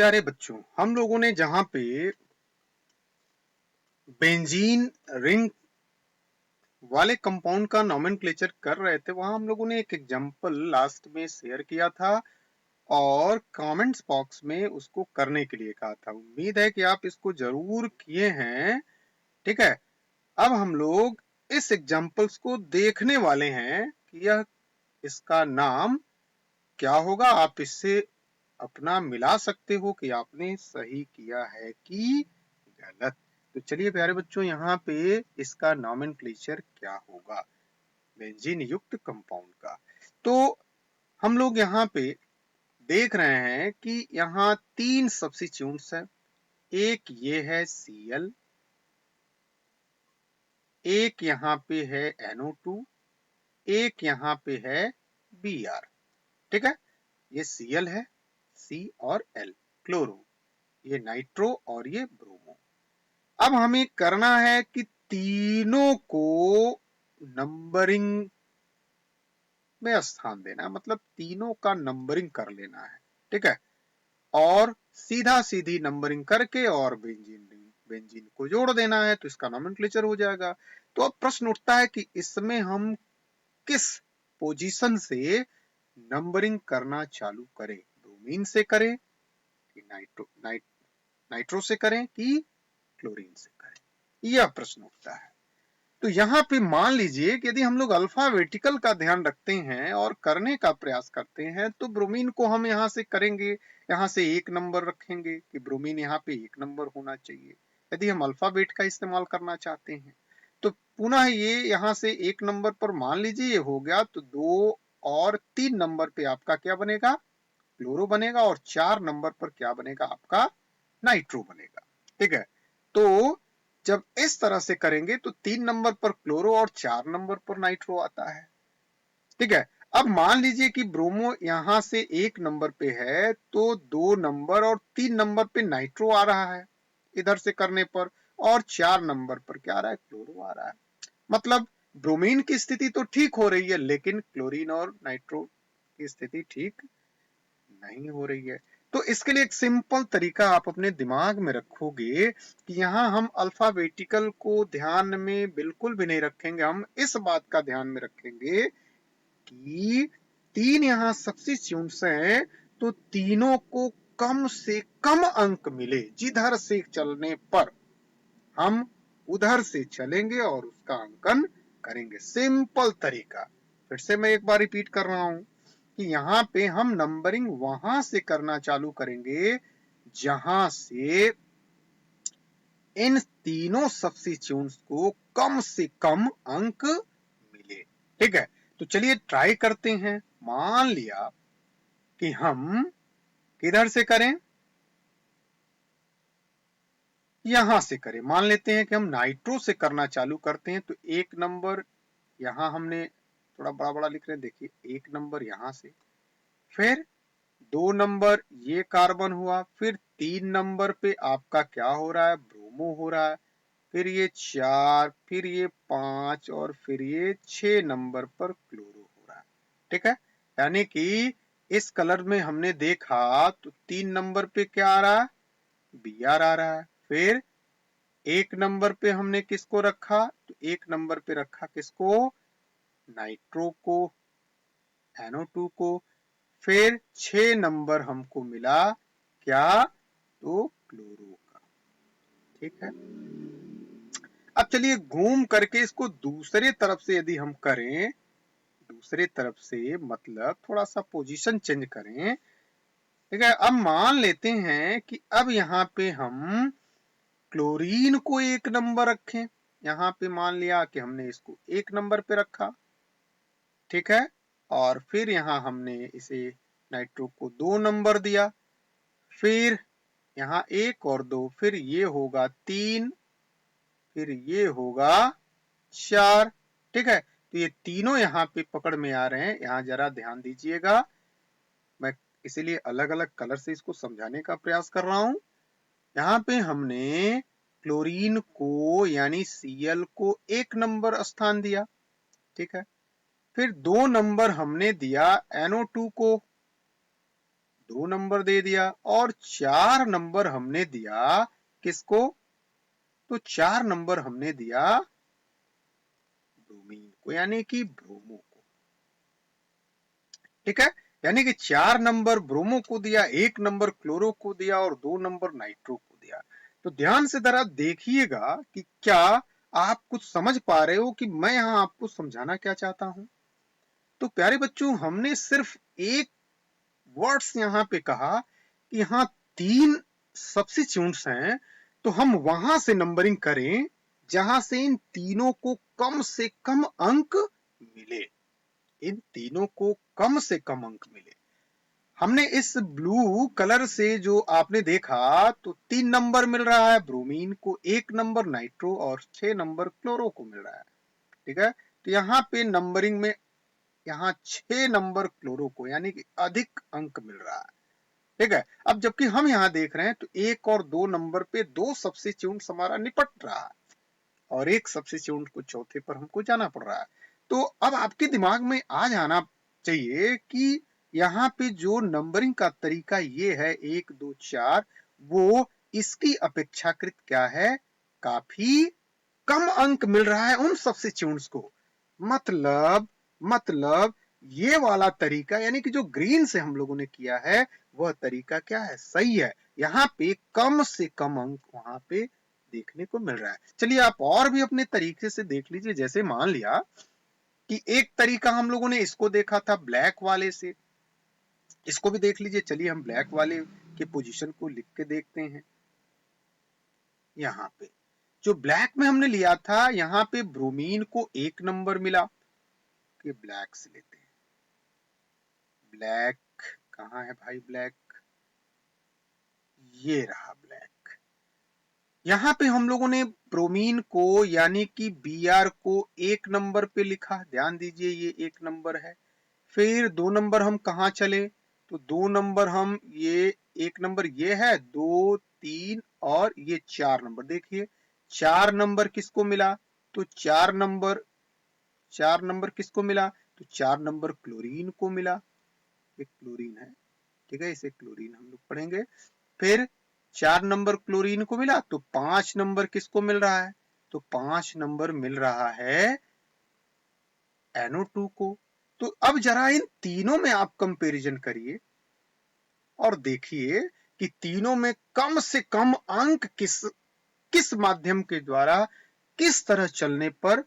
प्यारे बच्चों, हम लोगों ने जहां पे बेंजीन रिंग वाले कंपाउंड का नोमेनक्लेचर कर रहे थे, वहां हम लोगों ने एक एग्जांपल लास्ट में शेयर किया था और कमेंट्स बॉक्स में उसको करने के लिए कहा था। उम्मीद है कि आप इसको जरूर किए हैं। ठीक है, अब हम लोग इस एग्जांपल्स को देखने वाले हैं कि यह इसका नाम क्या होगा। आप इससे अपना मिला सकते हो कि आपने सही किया है कि गलत। तो चलिए प्यारे बच्चों, यहाँ पे इसका नोमेनक्लेचर क्या होगा बेंजीन युक्त कंपाउंड का। तो हम लोग यहाँ पे देख रहे हैं कि यहाँ तीन सब्स्टिट्यूएंट्स है। एक ये है Cl, एक यहाँ पे है NO2, एक यहाँ पे है Br। ठीक है, ये Cl है, C और L क्लोरो, ये नाइट्रो और ये ब्रोमो। अब हमें करना है कि तीनों को नंबरिंग में स्थान देना है, मतलब तीनों का नंबरिंग कर लेना है। ठीक है, और सीधा सीधी नंबरिंग करके और बेंजीन को जोड़ देना है, तो इसका नोमेनक्लेचर हो जाएगा। तो अब प्रश्न उठता है कि इसमें हम किस पोजीशन से नंबरिंग करना चालू करें, ब्रोमीन से करें कि नाइट्रो से करें कि क्लोरीन से करें, यह प्रश्न उठता है। तो यहाँ पे मान लीजिए कि यदि हम लोग अल्फाबेटिकल का ध्यान रखते हैं और करने का प्रयास करते हैं, तो ब्रोमीन को हम यहाँ से करेंगे, यहाँ से 1 नंबर रखेंगे कि ब्रोमीन यहाँ पे 1 नंबर होना चाहिए। यदि हम अल्फाबेट का इस्तेमाल करना चाहते हैं तो पुनः ये यहाँ से 1 नंबर पर मान लीजिए ये हो गया, तो 2 और 3 नंबर पे आपका क्या बनेगा, क्लोरो बनेगा, और 4 नंबर पर क्या बनेगा, आपका नाइट्रो बनेगा। ठीक है, तो जब इस तरह से करेंगे तो 3 नंबर पर क्लोरो और 4 नंबर पर नाइट्रो आता है। ठीक है, अब मान लीजिए कि ब्रोमो यहां से 1 नंबर पे है, तो 2 नंबर और 3 नंबर पे नाइट्रो आ रहा है इधर से करने पर, और 4 नंबर पर क्या आ रहा है, क्लोरो आ रहा है। मतलब ब्रोमीन की स्थिति तो ठीक हो रही है, लेकिन क्लोरीन और नाइट्रो की स्थिति ठीक नहीं हो रही है। तो इसके लिए एक सिंपल तरीका आप अपने दिमाग में रखोगे कि यहाँ हम अल्फाबेटिकल को ध्यान में बिल्कुल भी नहीं रखेंगे, हम इस बात का ध्यान में रखेंगे कि 3 यहाँ सब्स्टिट्यूएंट्स हैं, तो तीनों को कम से कम अंक मिले। जिधर से चलने पर हम उधर से चलेंगे और उसका अंकन करेंगे। सिंपल तरीका, फिर से मैं एक बार रिपीट कर रहा हूं कि यहाँ पे हम नंबरिंग वहां से करना चालू करेंगे जहां से इन तीनों सब्स्टिट्यूएंट्स को कम से कम अंक मिले। ठीक है, तो चलिए ट्राई करते हैं। मान लिया कि हम किधर से करें, यहां से करें। मान लेते हैं कि हम नाइट्रो से करना चालू करते हैं, तो 1 नंबर यहां हमने थोड़ा बड़ा बड़ा लिख रहे हैं, देखिए 1 नंबर यहां से, फिर 2 नंबर ये कार्बन हुआ, फिर 3 नंबर पे आपका क्या हो रहा है, ब्रोमो हो रहा है, फिर ये 4, फिर ये 5 और फिर ये 6 नंबर पर क्लोरो हो रहा है। ठीक है, यानी कि इस कलर में हमने देखा तो 3 नंबर पे क्या आ रहा है, Br आ रहा है। फिर 1 नंबर पे हमने किसको रखा, तो 1 नंबर पे रखा किसको, नाइट्रो को, NO2 को। फिर 6 नंबर हमको मिला क्या, तो क्लोरो का। ठीक है, अब चलिए घूम करके इसको दूसरे तरफ से यदि हम करें, दूसरे तरफ से मतलब थोड़ा सा पोजीशन चेंज करें। ठीक है, अब मान लेते हैं कि अब यहाँ पे हम क्लोरीन को 1 नंबर रखें। यहाँ पे मान लिया कि हमने इसको 1 नंबर पे रखा। ठीक है, और फिर यहाँ हमने इसे नाइट्रो को 2 नंबर दिया, फिर यहाँ 1 और 2, फिर ये होगा 3, फिर ये होगा 4। ठीक है, तो ये तीनों यहाँ पे पकड़ में आ रहे हैं। यहाँ जरा ध्यान दीजिएगा, मैं इसीलिए अलग अलग कलर से इसको समझाने का प्रयास कर रहा हूं। यहाँ पे हमने क्लोरीन को यानी Cl को 1 नंबर स्थान दिया। ठीक है, फिर 2 नंबर हमने दिया NO2 को, 2 नंबर दे दिया और 4 नंबर हमने दिया किसको? तो 4 नंबर हमने दिया ब्रोमीन को, यानी कि ब्रोमो को। ठीक है, यानी कि 4 नंबर ब्रोमो को दिया, 1 नंबर क्लोरो को दिया और 2 नंबर नाइट्रो को दिया। तो ध्यान से जरा देखिएगा कि क्या आप कुछ समझ पा रहे हो कि मैं यहां आपको समझाना क्या चाहता हूं। तो प्यारे बच्चों, हमने सिर्फ एक वर्ड्स यहाँ पे कहा कि यहाँ 3 सब्स्टिट्यूएंट्स हैं, तो हम वहां से नंबरिंग करें जहां से इन तीनों को कम से कम अंक मिले, इन तीनों को कम से कम अंक मिले। हमने इस ब्लू कलर से जो आपने देखा, तो 3 नंबर मिल रहा है ब्रोमीन को, 1 नंबर नाइट्रो और 6 नंबर क्लोरो को मिल रहा है। ठीक है, तो यहाँ पे नंबरिंग में यहाँ 6 नंबर क्लोरो को, यानी कि अधिक अंक मिल रहा है। ठीक है, अब जबकि हम यहाँ देख रहे हैं तो 1 और 2 नंबर पे 2 सब्स्टिट्यूएंट्स हमारा निपट रहा है और एक सब्स्टिट्यूएंट को चौथे पर हमको जाना पड़ रहा है। तो अब आपके दिमाग में आ जाना चाहिए कि यहाँ पे जो नंबरिंग का तरीका ये है 1 2 4, वो इसकी अपेक्षाकृत क्या है, काफी कम अंक मिल रहा है उन सब्स्टिट्यूएंट्स को। मतलब ये वाला तरीका, यानी कि जो ग्रीन से हम लोगों ने किया है, वह तरीका क्या है, सही है। यहाँ पे कम से कम अंक वहां पे देखने को मिल रहा है। चलिए आप और भी अपने तरीके से देख लीजिए। जैसे मान लिया कि एक तरीका हम लोगों ने इसको देखा था ब्लैक वाले से, इसको भी देख लीजिए। चलिए हम ब्लैक वाले के पोजीशन को लिख के देखते हैं। यहाँ पे जो ब्लैक में हमने लिया था, यहाँ पे ब्रोमीन को 1 नंबर मिला। ये ब्लैक से लेते हैं। ब्लैक कहाँ है भाई, ब्लैक ये रहा ब्लैक। यहाँ पे हम लोगों ने ब्रोमीन को यानी कि Br को 1 नंबर पे लिखा, ध्यान दीजिए ये 1 नंबर है। फिर 2 नंबर हम कहाँ चले, तो 2 नंबर हम ये 1 नंबर ये है, 2 3 और ये 4 नंबर। देखिए 4 नंबर किसको मिला, तो 4 नंबर किसको मिला, तो 4 नंबर क्लोरीन को मिला। एक क्लोरीन है, ठीक है, इसे क्लोरीन हम लोग पढ़ेंगे। फिर 4 नंबर क्लोरीन को मिला, तो 5 नंबर किसको मिल रहा है, तो 5 नंबर मिल रहा है NO2 को। तो अब जरा इन तीनों में आप कंपैरिजन करिए और देखिए कि तीनों में कम से कम अंक किस माध्यम के द्वारा, किस तरह चलने पर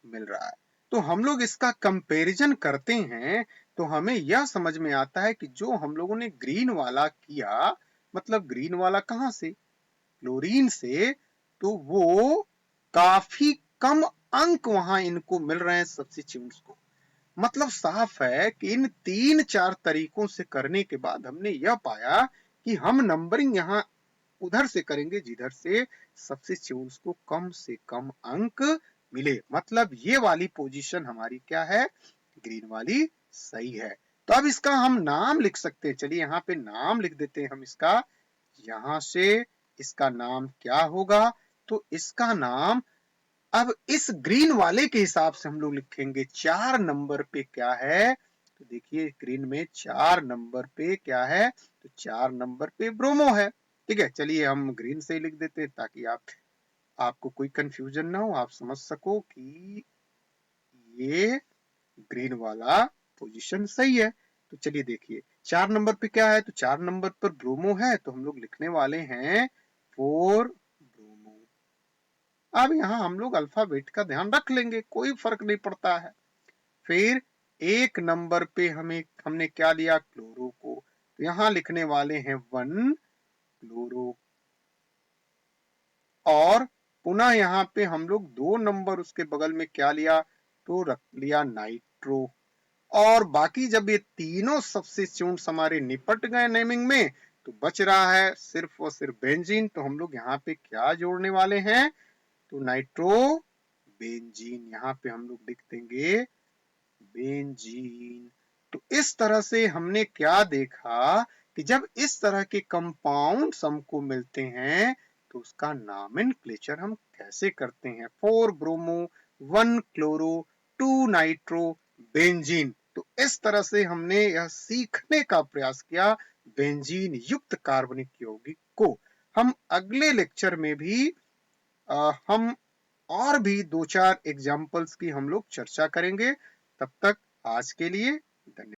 मिल रहा है। तो हम लोग इसका कंपैरिजन करते हैं तो हमें यह समझ में आता है कि जो हम लोगों ने ग्रीन वाला किया, मतलब ग्रीन वाला कहां से, क्लोरीन से, तो वो काफी कम अंक वहां इनको मिल रहे हैं सब्स्टिट्यूएंट्स को। मतलब साफ है कि इन 3-4 तरीकों से करने के बाद हमने यह पाया कि हम नंबरिंग यहाँ उधर से करेंगे जिधर से सब्स्टिट्यूएंट्स को कम से कम अंक मिले। मतलब ये वाली पोजीशन हमारी क्या है, ग्रीन वाली सही है। तो अब इसका हम नाम लिख सकते हैं। चलिए यहाँ पे नाम लिख देते हैं हम इसका। यहां से इसका नाम क्या होगा, तो इसका नाम अब इस ग्रीन वाले के हिसाब से हम लोग लिखेंगे। 4 नंबर पे क्या है, तो देखिए ग्रीन में 4 नंबर पे क्या है, तो 4 नंबर पे ब्रोमो है। ठीक है, चलिए हम ग्रीन से ही लिख देते हैं ताकि आपको कोई कंफ्यूजन ना हो, आप समझ सको कि ये ग्रीन वाला पोजीशन सही है। तो चलिए देखिए 4 नंबर पे क्या है, तो 4 नंबर पर ब्रोमो है, तो हम लोग लिखने वाले हैं 4 ब्रोमो। अब यहाँ हम लोग अल्फाबेट का ध्यान रख लेंगे, कोई फर्क नहीं पड़ता है। फिर 1 नंबर पे हमने क्या लिया, क्लोरो को, तो यहाँ लिखने वाले हैं 1 क्लोरो। और पुनः यहाँ पे हम लोग 2 नंबर उसके बगल में क्या लिया, तो रख लिया नाइट्रो। और बाकी जब ये तीनों सब्स्टिट्यूएंट्स हमारे निपट गए नेमिंग में, तो बच रहा है सिर्फ और सिर्फ बेंजीन। तो हम लोग यहाँ पे क्या जोड़ने वाले हैं, तो नाइट्रो बेंजीन, यहाँ पे हम लोग लिख देंगे बेंजीन। तो इस तरह से हमने क्या देखा कि जब इस तरह के कंपाउंड्स हमको मिलते हैं तो उसका नॉमेनक्लेचर हम कैसे करते हैं। 4 ब्रोमो, 1 क्लोरो, 2 नाइट्रो, बेंजीन। तो इस तरह से हमने यह सीखने का प्रयास किया बेंजीन युक्त कार्बनिक यौगिक को। हम अगले लेक्चर में भी हम और भी 2-4 एग्जाम्पल्स की हम लोग चर्चा करेंगे। तब तक आज के लिए धन्यवाद।